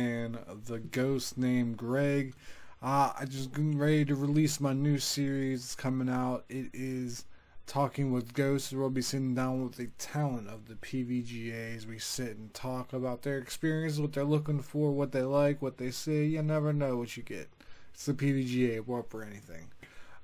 man, the ghost named Greg. I just getting ready to release my new series. It's coming out. It is Talking with Ghosts. We'll be sitting down with the talent of the PVGA as we sit and talk about their experience, what they're looking for, what they like, what they see. You never know what you get. It's the PVGA. We're up for anything.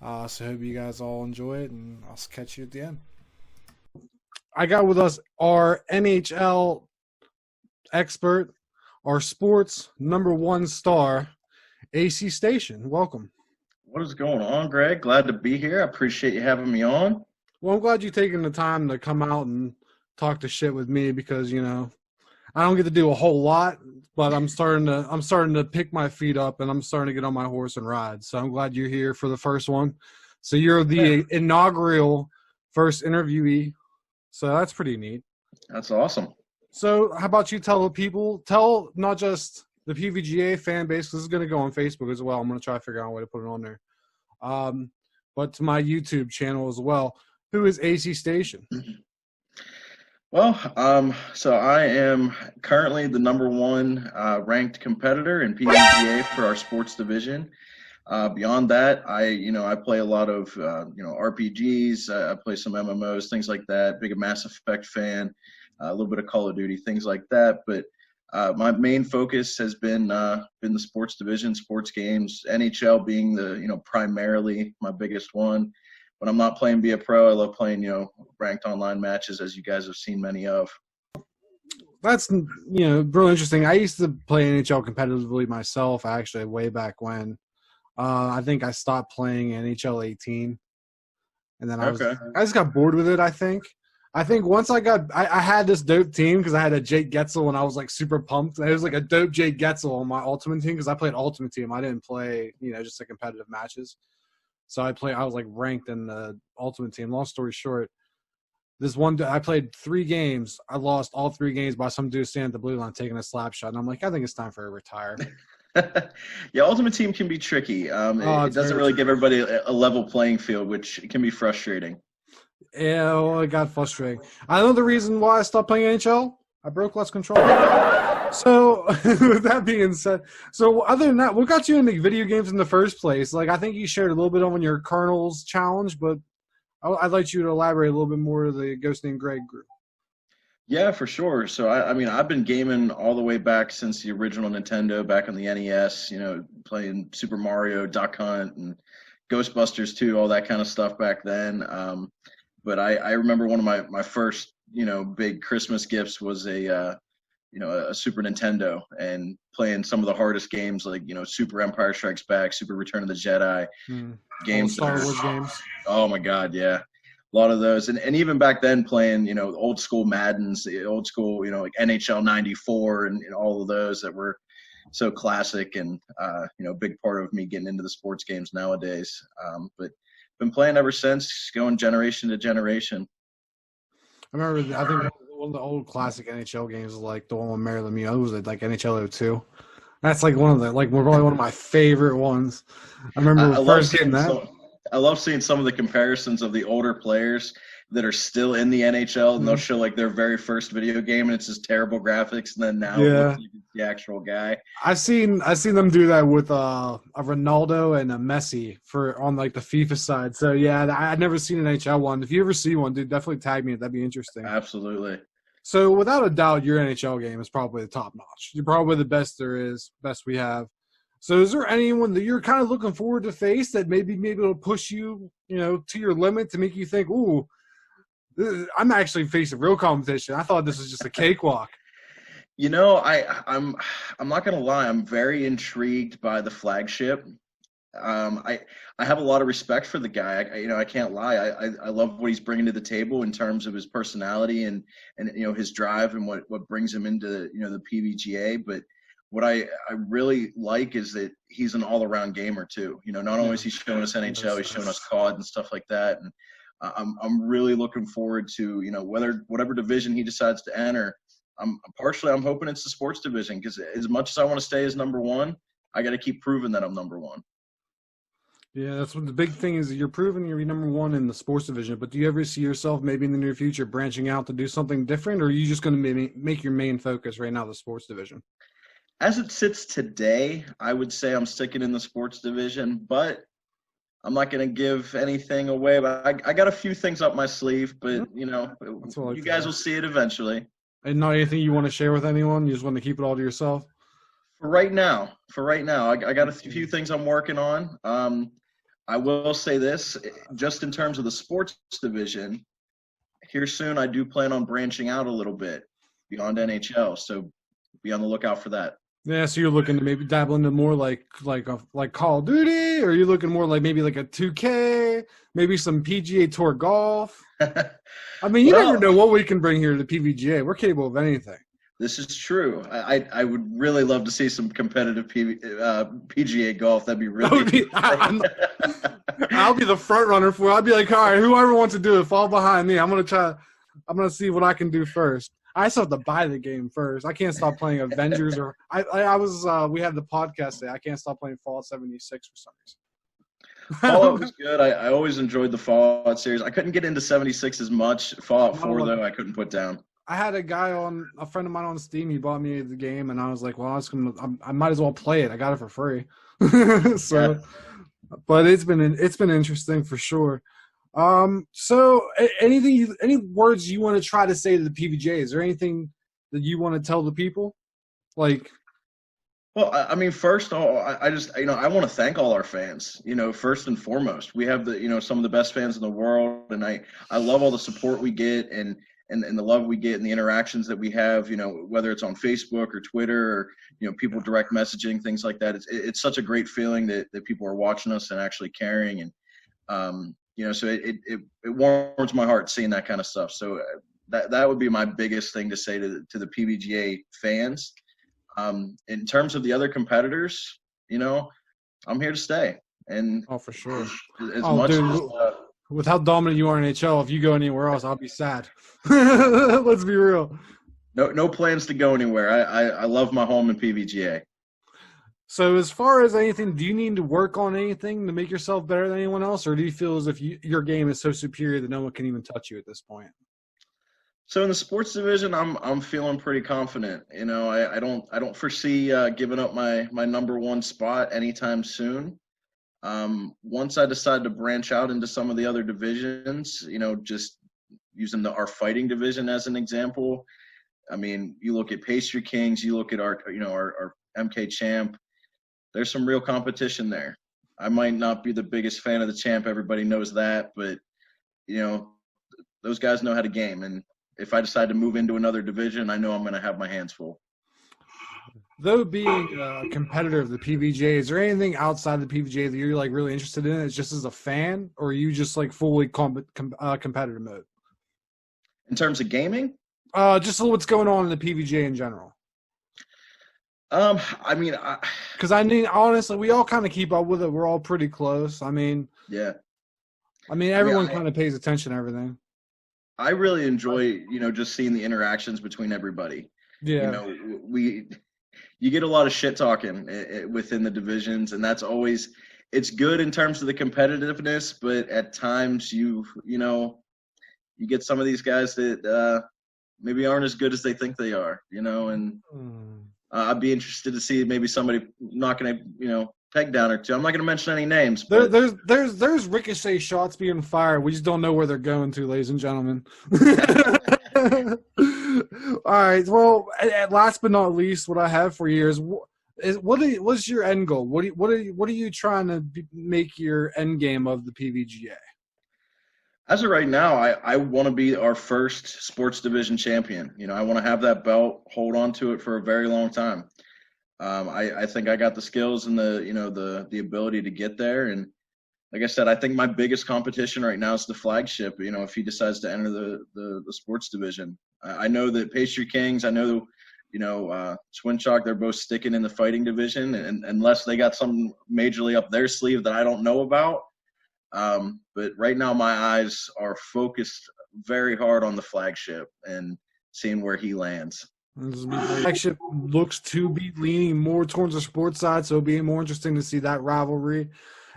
So I hope you guys all enjoy it, and I'll catch you at the end. I got with us our NHL expert, our sports #1 star, ACstation. Welcome. What is going on, Greg? Glad to be here. I appreciate you having me on. Well, I'm glad you're taking the time to come out and talk to shit with me because, you know, I don't get to do a whole lot, but I'm starting to pick my feet up and I'm starting to get on my horse and ride. So I'm glad you're here for the first one. So you're the inaugural first interviewee. So that's pretty neat. That's awesome. So how about you tell not just the PVGA fan base, because this is going to go on Facebook as well. I'm going to try to figure out a way to put it on there. But to my YouTube channel as well. Who is ACstation? Well, so I am currently the #1 ranked competitor in PVGA for our sports division. Beyond that, I play a lot of RPGs. I play some MMOs, things like that. Big Mass Effect fan, a little bit of Call of Duty, things like that. But my main focus has been the sports division, sports games. NHL being the primarily my biggest one. When I'm not playing Be a Pro, I love playing ranked online matches, as you guys have seen many of. That's really interesting. I used to play NHL competitively myself, actually, way back when. I think I stopped playing NHL 18, and then I just got bored with it. I think once I had this dope team because I had a Jake Getzel and I was like super pumped. It was like a dope Jake Getzel on my Ultimate team because I played Ultimate Team. I didn't play just the competitive matches. So I was like ranked in the Ultimate Team. Long story short, this one I played 3 games. I lost all 3 games by some dude standing at the blue line taking a slap shot, and I'm like, I think it's time for a retire. Yeah, Ultimate Team can be tricky. It doesn't really give everybody a level playing field, which can be frustrating. Yeah, well, it got frustrating. I know the reason why I stopped playing NHL. I broke less control. So, with that being said, so other than that, what got you into video games in the first place? Like, I think you shared a little bit on your Colonel's challenge, but I'd like you to elaborate a little bit more of the Ghost Named Greg group. Yeah, for sure. So, I've been gaming all the way back since the original Nintendo, back on the NES, playing Super Mario, Duck Hunt, and Ghostbusters 2, all that kind of stuff back then. But I remember one of my first, big Christmas gifts was a Super Nintendo, and playing some of the hardest games like, Super Empire Strikes Back, Super Return of the Jedi games. Star Wars games. Oh my God, yeah. A lot of those. And even back then playing, old school Maddens, old school, like NHL 94 and all of those that were so classic and, big part of me getting into the sports games nowadays. But been playing ever since, going generation to generation. I think one of the old classic NHL games was like the one with Marilyn Monroe. Was it like NHL 02? That's like probably one of my favorite ones. I remember first getting that. I love seeing some of the comparisons of the older players that are still in the NHL, and they'll show like their very first video game, and it's just terrible graphics. And then now it looks like it's the actual guy. I've seen them do that with a Ronaldo and a Messi on like the FIFA side. So yeah, I've never seen an NHL one. If you ever see one, dude, definitely tag me. That'd be interesting. Absolutely. So without a doubt, your NHL game is probably the top notch. You're probably the best there is, best we have. So is there anyone that you're kind of looking forward to face that maybe it'll push you, to your limit to make you think, ooh, I'm actually facing real competition. I thought this was just a cakewalk. I'm not gonna lie. I'm very intrigued by the flagship. I have a lot of respect for the guy. I can't lie. I love what he's bringing to the table in terms of his personality and his drive and what brings him into the PVGA. But what I really like is that he's an all-around gamer too. Not only is he showing us NHL, he's showing us COD and stuff like that. And I'm really looking forward to whatever division he decides to enter. I'm hoping it's the sports division, because as much as I want to stay as #1, I got to keep proving that I'm #1. Yeah, that's what the big thing is. You're proving you're #1 in the sports division, but do you ever see yourself maybe in the near future branching out to do something different, or are you just going to make your main focus right now the sports division? As it sits today, I would say I'm sticking in the sports division, but I'm not going to give anything away. But I got a few things up my sleeve, but Mhm. That's what I like you to guys hear. will see it eventually. And not anything you want to share with anyone? You just want to keep it all to yourself? For right now, I got a few Mhm. things I'm working on. I will say this, just in terms of the sports division, here soon I do plan on branching out a little bit beyond NHL. So be on the lookout for that. Yeah, so you're looking to maybe dabble into more like Call of Duty, or you're looking more like maybe like a 2K, maybe some PGA Tour golf. I mean, you never Well, know what we can bring here to the PVGA. We're capable of anything. this is true. I would really love to see some competitive PGA golf. That'd be That really would be. I'll be the front runner for it. I'll be like, all right, whoever wants to do it, fall behind me. I'm gonna try. I'm gonna see what I can do first. I still have to buy the game first. I can't stop playing Avengers or I was we had the podcast today. I can't stop playing Fallout 76 for some Fallout reason. was good. I always enjoyed the Fallout series. I couldn't get into 76 as much. Fallout 4 No, though, I couldn't put down. I had a friend of mine on Steam. He bought me the game, and I was like, well, I might as well play it. I got it for free. Yeah. So, but it's been interesting for sure. So any words you want to try to say to the PVJ? Is there anything that you want to tell the people? Like, Well, I mean, first, I just, I want to thank all our fans. First and foremost, we have some of the best fans in the world, and I love all the support we get and the love we get and the interactions that we have. Whether it's on Facebook or Twitter or people direct messaging, things like that. It's such a great feeling that people are watching us and actually caring, and so it warms my heart seeing that kind of stuff. So that would be my biggest thing to say to the PVGA fans. In terms of the other competitors, I'm here to stay. And oh, for sure. as Oh, much as dude, with how dominant you are in HL, if you go anywhere else, I'll be sad. Let's be real. no plans to go anywhere. I love my home in PVGA. So, as far as anything, do you need to work on anything to make yourself better than anyone else, or do you feel as if your game is so superior that no one can even touch you at this point? So in the sports division, I'm feeling pretty confident. I don't foresee giving up my number one spot anytime soon. Once I decide to branch out into some of the other divisions, just using our fighting division as an example. I mean, you look at Pastry Kings, you look at our MK champ. There's some real competition there. I might not be the biggest fan of the champ. Everybody knows that, but you know, those guys know how to game. And if I decide to move into another division, I know I'm going to have my hands full. Though being a competitor of the PVJ, is there anything outside the PVJ that you're like really interested in? It's just as a fan, or are you just like fully competitive mode? In terms of gaming, Just what's going on in the PVJ in general. I mean, Because I mean, honestly, we all kind of keep up with it. We're all pretty close. yeah. Everyone kind of pays attention to everything. I really enjoy, just seeing the interactions between everybody. You Yeah. know, you get a lot of shit talking within the divisions, and that's always it's good in terms of the competitiveness, but at times you get some of these guys that maybe aren't as good as they think they are, and I'd be interested to see maybe somebody knocking a peg down or two. I'm not going to mention any names, but There's ricochet shots being fired. We just don't know where they're going to, ladies and gentlemen. All right. Well, last but not least, what I have for you is what's your end goal? What are you trying to make your end game of the PVGA? as of right now, I want to be our first sports division champion. I want to have that belt, hold on to it for a very long time. I think I got the skills and the ability to get there. And like I said, I think my biggest competition right now is the flagship. If he decides to enter the sports division, I know that Pastry Kings, I know Twin Chalk, they're both sticking in the fighting division, and unless they got something majorly up their sleeve that I don't know about. But right now, my eyes are focused very hard on the flagship and seeing where he lands. Flagship looks to be leaning more towards the sports side, so it'll be more interesting to see that rivalry.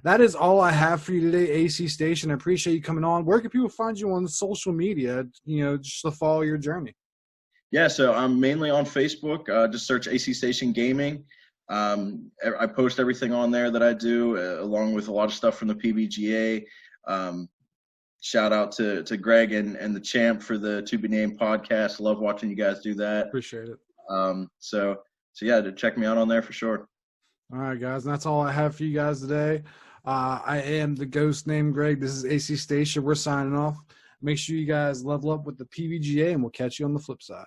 That is all I have for you today, AC Station. I appreciate you coming on. Where can people find you on social media, just to follow your journey? Yeah, so I'm mainly on Facebook. Just search AC Station Gaming. I post everything on there that I do, along with a lot of stuff from the PVGA. Shout out to Greg and the champ for the To Be Named podcast. Love watching you guys do that. Appreciate it. So yeah, to check me out on there for sure. All right, guys, and that's all I have for you guys today. I am the ghost named Greg. This is AC Station. We're signing off. Make sure you guys level up with the PVGA, and we'll catch you on the flip side.